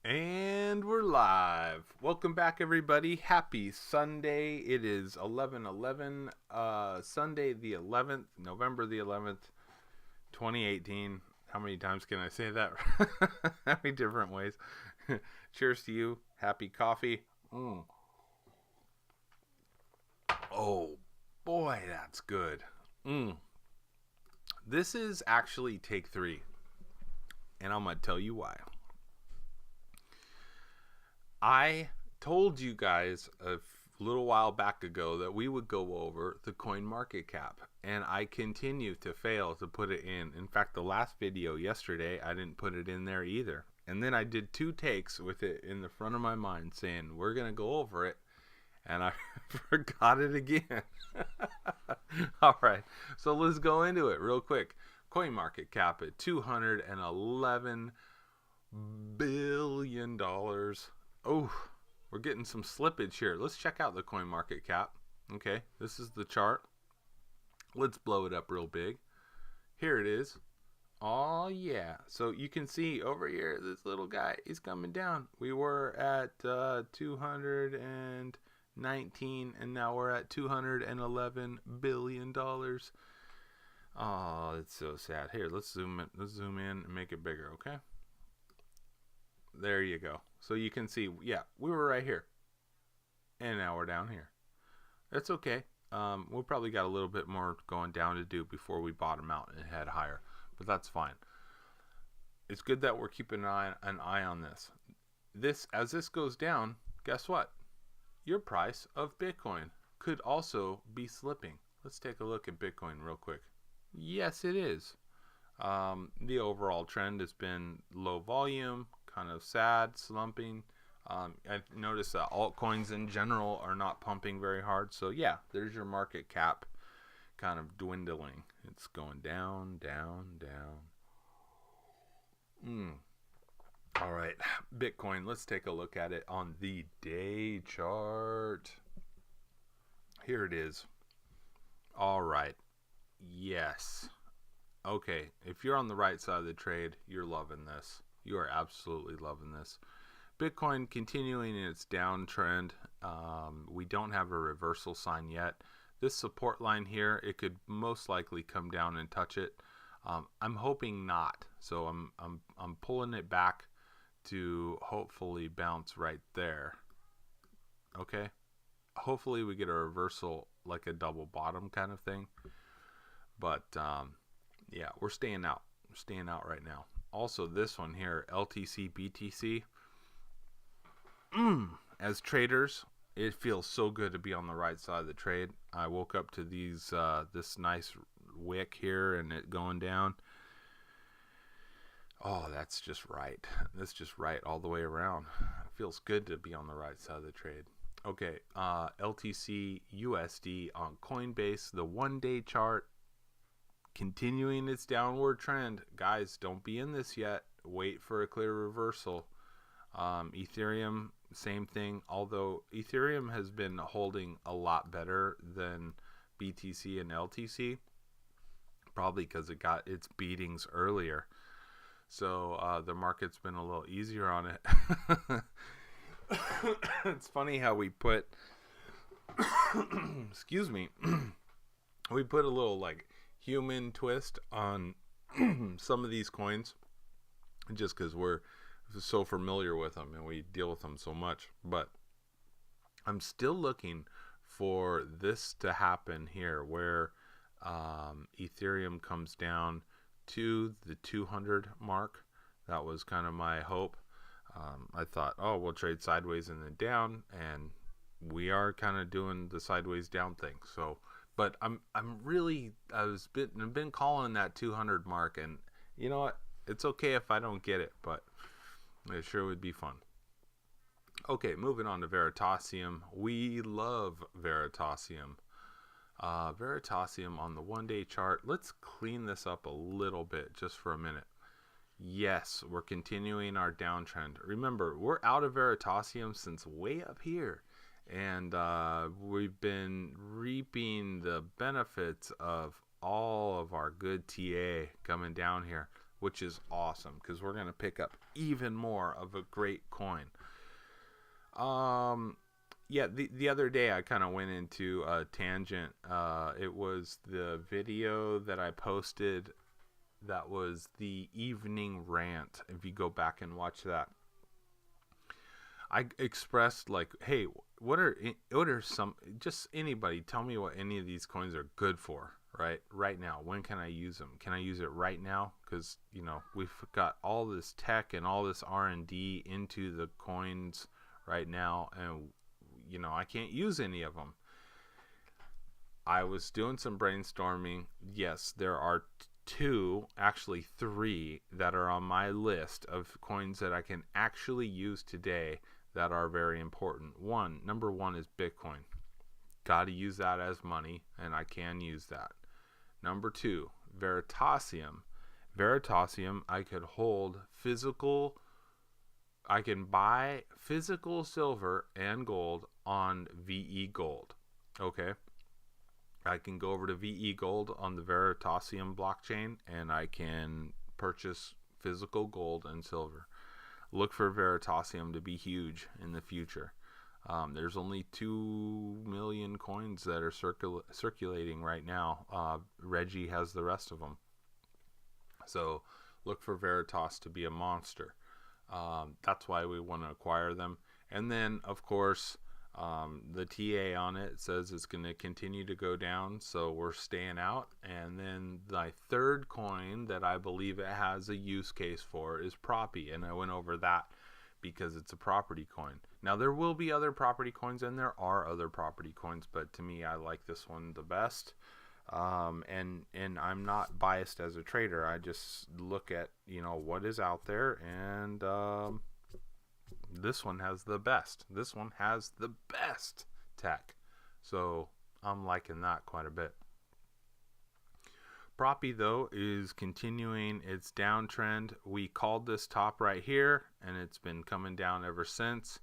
And we're live. Welcome back, everybody. Happy Sunday. It is 11/11, Sunday the 11th, November the 11th, 2018. How many times can I say that? How many different ways? Cheers to you. Happy coffee. Oh, boy, that's good. This is actually take 3, and I'm going to tell you why. I told you guys a little while back ago that we would go over the coin market cap, and I continue to fail to put it in. In fact, the last video yesterday, I didn't put it in there either. And then I did 2 takes with it in the front of my mind saying, we're going to go over it, and I forgot it again. All right, so let's go into it real quick. Coin market cap at $211 billion. Oh, we're getting some slippage here. Let's check out the coin market cap. Okay, this is the chart. Let's blow it up real big. Here it is. Oh, yeah. So you can see over here, this little guy is coming down. We were at 219, and now we're at $211 billion. Oh, it's so sad. Here, let's zoom in. Let's zoom in and make it bigger, okay? There you go. So you can see, yeah, we were right here, and now we're down here. That's okay. We probably got a little bit more going down to do before we bottom out and head higher, but that's fine. It's good that we're keeping an eye on this. As this goes down, guess what? Your price of Bitcoin could also be slipping. Let's take a look at Bitcoin real quick. Yes, it is. The overall trend has been low volume, kind of sad, slumping. I've noticed that altcoins in general are not pumping very hard. So yeah, there's your market cap kind of dwindling. It's going down, down, down. All right, Bitcoin, let's take a look at it on the day chart. Here it is. All right. Yes. Okay, if you're on the right side of the trade, you're loving this. You are absolutely loving this. Bitcoin continuing in its downtrend. We don't have a reversal sign yet. This support line here, it could most likely come down and touch it. I'm hoping not. So I'm pulling it back to hopefully bounce right there. Okay. Hopefully we get a reversal like a double bottom kind of thing. But yeah, we're staying out. We're staying out right now. Also, this one here, LTC, BTC. As traders, it feels so good to be on the right side of the trade. I woke up to this nice wick here and it going down. Oh, that's just right. That's just right all the way around. It feels good to be on the right side of the trade. Okay, LTC USD on Coinbase, the 1-day chart. Continuing its downward trend. Guys, don't be in this yet. Wait for a clear reversal. Ethereum, same thing. Although Ethereum has been holding a lot better than BTC and LTC. Probably because it got its beatings earlier. So the market's been a little easier on it. It's funny how we put... excuse me. We put a little like... human twist on some of these coins just because we're so familiar with them and we deal with them so much. But I'm still looking for this to happen here where Ethereum comes down to the 200 mark. That was kind of my hope. I thought, oh, we'll trade sideways and then down, and we are kind of doing the sideways down thing. So but I've been calling that 200 mark, and you know what? It's okay if I don't get it, but it sure would be fun. Okay, moving on to Veritasium. We love Veritasium. Veritasium on the 1-day chart. Let's clean this up a little bit just for a minute. Yes, we're continuing our downtrend. Remember, we're out of Veritasium since way up here. And we've been reaping the benefits of all of our good TA coming down here. which is awesome because we're going to pick up even more of a great coin. Yeah, the other day I kind of went into a tangent. It was the video that I posted that was the evening rant. If you go back and watch that, I expressed like, hey, what are some, just anybody tell me what any of these coins are good for right now. When can I use them? Can I use it right now? Because, you know, we've got all this tech and all this R&D into the coins right now, and, you know, I can't use any of them. I was doing some brainstorming. Yes, there are two, actually three, that are on my list of coins that I can actually use today that are very important. Number one is Bitcoin. Got to use that as money, and I can use that. Number two, Veritasium. Veritasium, I could hold physical. I can buy physical silver and gold on VE Gold. Okay. I can go over to VE Gold on the Veritasium blockchain, and I can purchase physical gold and silver. Look for Veritasium to be huge in the future. There's only 2 million coins that are circulating right now. Reggie has the rest of them. So look for Veritas to be a monster. That's why we want to acquire them. And then, of course, the TA on it says it's going to continue to go down, so we're staying out. And then the third coin that I believe it has a use case for is Proppy, and I went over that because it's a property coin. Now, there will be other property coins, and there are other property coins, but to me, I like this one the best. And I'm not biased as a trader. I just look at, you know, what is out there, and this one has the best. This one has the best tech. So I'm liking that quite a bit. Proppy, though, is continuing its downtrend. We called this top right here, and it's been coming down ever since.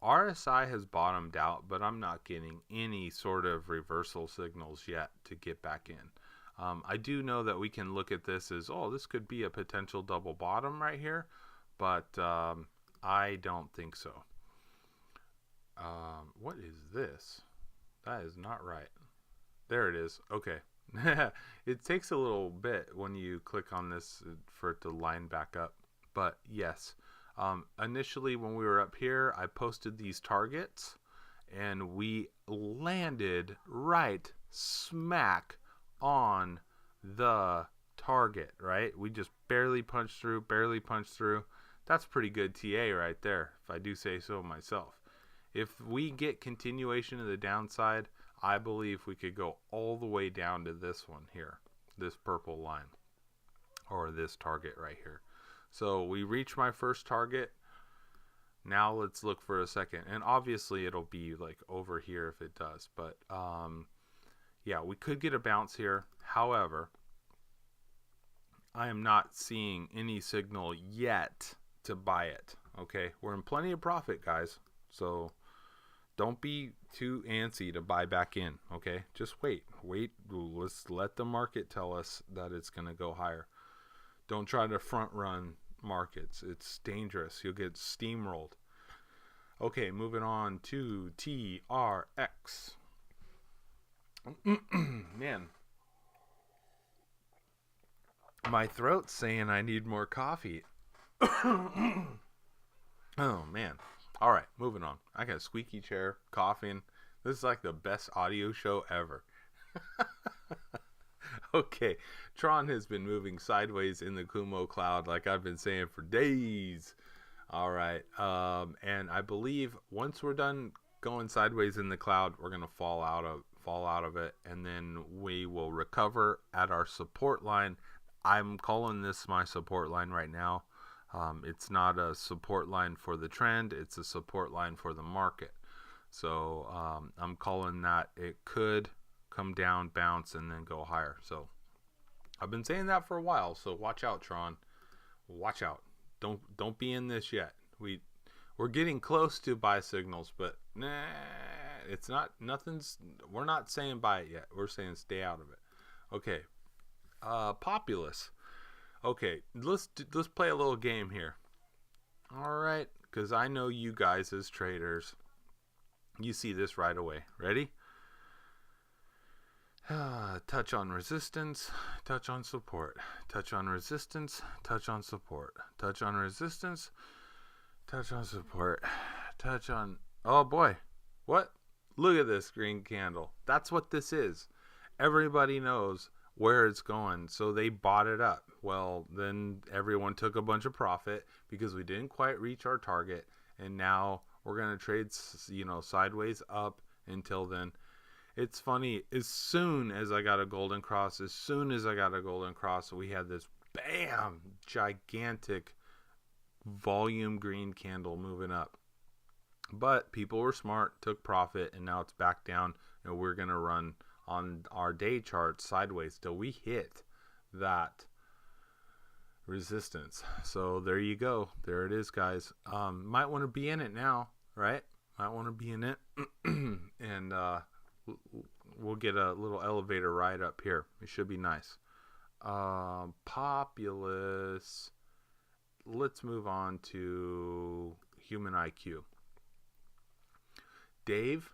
RSI has bottomed out, but I'm not getting any sort of reversal signals yet to get back in. I do know that we can look at this as, oh, this could be a potential double bottom right here, but I don't think so. What is this? That is not right. There it is. Okay. It takes a little bit when you click on this for it to line back up. But yes, initially when we were up here, I posted these targets, and we landed right smack on the target, right? We just barely punched through. That's pretty good TA right there, if I do say so myself. If we get continuation of the downside, I believe we could go all the way down to this one here, this purple line, or this target right here. So we reached my first target. Now let's look for a second, and obviously it'll be like over here if it does, but yeah, we could get a bounce here. However, I am not seeing any signal yet to buy it. Okay, we're in plenty of profit, guys, so don't be too antsy to buy back in. Okay, just wait. Let's let the market tell us that it's going to go higher. Don't try to front run markets. It's dangerous. You'll get steamrolled. Okay, moving on to TRX. Man, my throat's saying I need more coffee. Oh, man. All right, moving on. I got a squeaky chair, coughing. This is like the best audio show ever. Okay, Tron has been moving sideways in the Kumo cloud like I've been saying for days. All right, and I believe once we're done going sideways in the cloud, we're gonna fall out of it, and then we will recover at our support line. I'm calling this my support line right now. It's not a support line for the trend, it's a support line for the market. So I'm calling that it could come down, bounce, and then go higher. So I've been saying that for a while, so watch out, Tron. Watch out. Don't be in this yet. We're getting close to buy signals, but nah, it's not, we're not saying buy it yet. We're saying stay out of it. Okay, Populous. Okay, let's play a little game here. All right, because I know you guys as traders, you see this right away. Ready? Touch on resistance, touch on support, touch on resistance, touch on support, touch on resistance, touch on support, touch on. Oh boy, what? Look at this green candle. That's what this is. Everybody knows where it's going, so they bought it up. Well, then everyone took a bunch of profit because we didn't quite reach our target, and now we're gonna trade, sideways up until then. It's funny, as soon as I got a golden cross, we had this bam, gigantic volume green candle moving up. But people were smart, took profit, and now it's back down, and we're going to run on our day chart sideways till we hit that resistance. So there you go. There it is, guys. Might want to be in it now, right? Might want to be in it. And we'll get a little elevator ride up here. It should be nice. Populous. Let's move on to human IQ. Dave,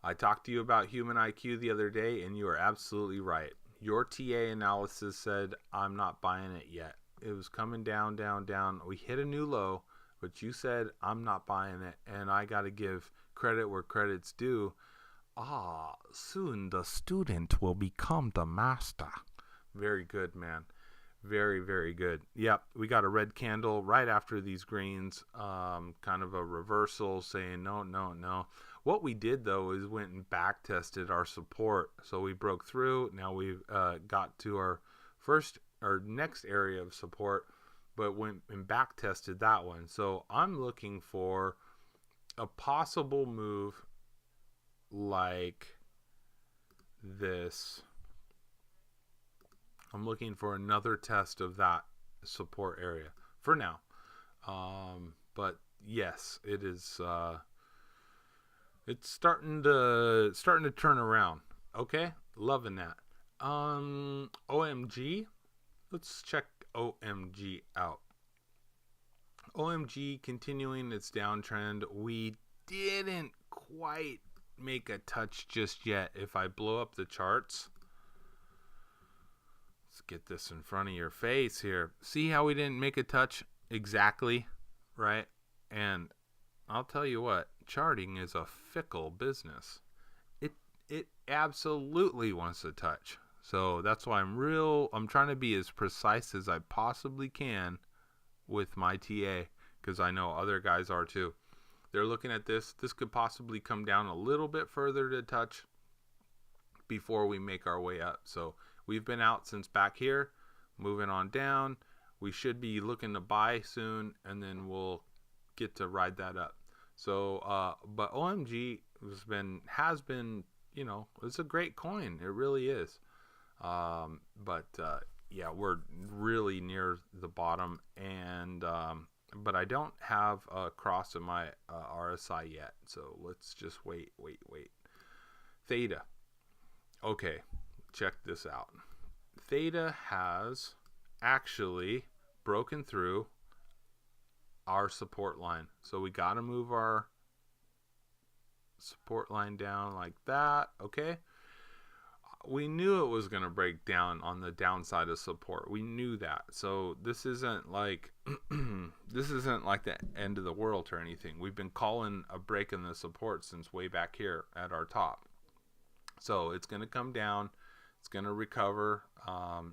I talked to you about human IQ the other day, and you are absolutely right. Your TA analysis said, I'm not buying it yet. It was coming down, down, down. We hit a new low, but you said, I'm not buying it, and I got to give credit where credit's due. Soon the student will become the master. Very good, man. Very, very good. Yep, we got a red candle right after these greens. Kind of a reversal saying no, no, no. What we did, though, is went and back tested our support. So we broke through. Now we've got to our next area of support, but went and back tested that one. So I'm looking for a possible move like this. I'm looking for another test of that support area for now. But yes, it is. It's starting to turn around. Okay, loving that. OMG, let's check OMG out. OMG continuing its downtrend. We didn't quite make a touch just yet. If I blow up the charts, let's get this in front of your face here. See how we didn't make a touch exactly, right? And I'll tell you what, charting is a fickle business. It absolutely wants to touch. So that's why I'm trying to be as precise as I possibly can with my TA, because I know other guys are too. They're looking at this. This could possibly come down a little bit further to touch before we make our way up. So we've been out since back here, moving on down. We should be looking to buy soon, and then we'll get to ride that up. So, but OMG has been, it's a great coin. It really is. Yeah, we're really near the bottom, and but I don't have a cross in my RSI yet. So let's just wait. Theta. Okay, check this out. Theta has actually broken through our support line. So we got to move our support line down like that. Okay. We knew it was going to break down on the downside of support. We knew that. So this isn't like the end of the world or anything. We've been calling a break in the support since way back here at our top. So it's going to come down. It's going to recover.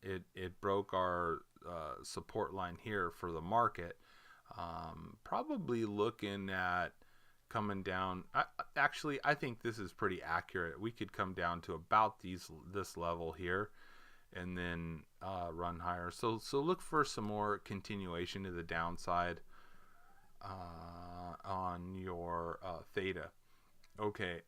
It broke our support line here for the market. Probably looking at coming down. I think this is pretty accurate. We could come down to about this level here, and then run higher. So look for some more continuation to the downside on your theta. Okay.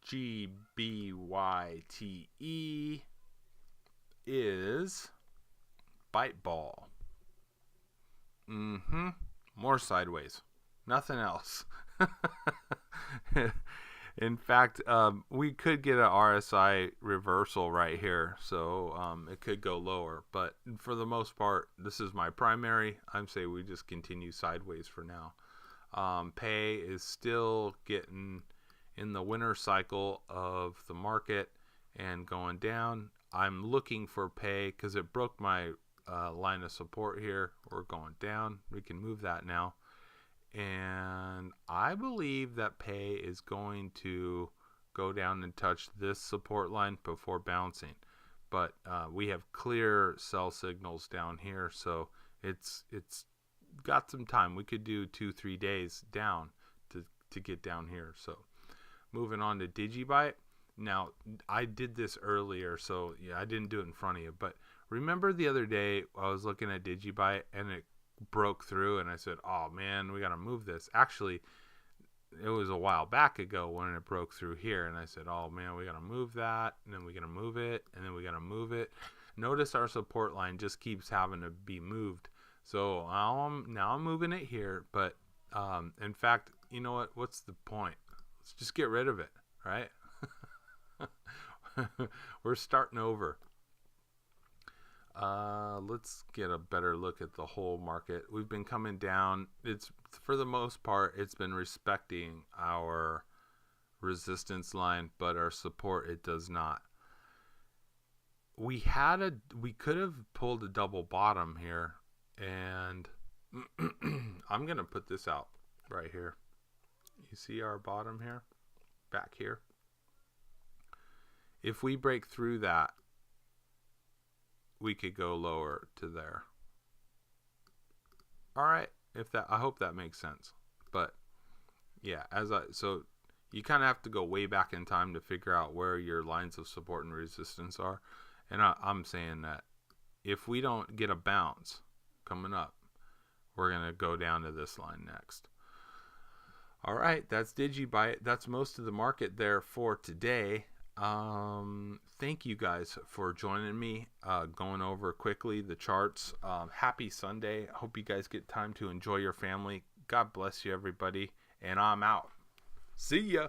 GBYTE is bite ball. More sideways. Nothing else. In fact, we could get an RSI reversal right here, so it could go lower. But for the most part, this is my primary. I'm saying we just continue sideways for now. Pay is still getting in the winter cycle of the market and going down. I'm looking for pay because it broke my line of support here. We're going down. We can move that now. And I believe that pay is going to go down and touch this support line before bouncing. But we have clear sell signals down here, so it's got some time. We could do 2-3 days down to get down here. So moving on to DigiByte. Now, I did this earlier, so yeah, I didn't do it in front of you. But remember the other day I was looking at DigiByte and it broke through, and I said, "Oh man, we got to move this." Actually, it was a while back ago when it broke through here, and I said, "Oh man, we got to move that, and then we got to move it, and then we got to move it." Notice our support line just keeps having to be moved. So now I'm moving it here, but in fact, you know what? What's the point? Let's just get rid of it, right? We're starting over. Let's get a better look at the whole market. We've been coming down. It's, for the most part, it's been respecting our resistance line, but our support, it does not. We could have pulled a double bottom here, and I'm gonna put this out right here. You see our bottom here, back here. If we break through that, we could go lower to there. All right, I hope that makes sense. But yeah, so you kind of have to go way back in time to figure out where your lines of support and resistance are. And I'm saying that if we don't get a bounce coming up, we're gonna go down to this line next. All right, that's DigiByte. That's most of the market there for today. Thank you guys for joining me, going over quickly the charts. Happy Sunday. Hope you guys get time to enjoy your family. God bless you, everybody, and I'm out. See ya.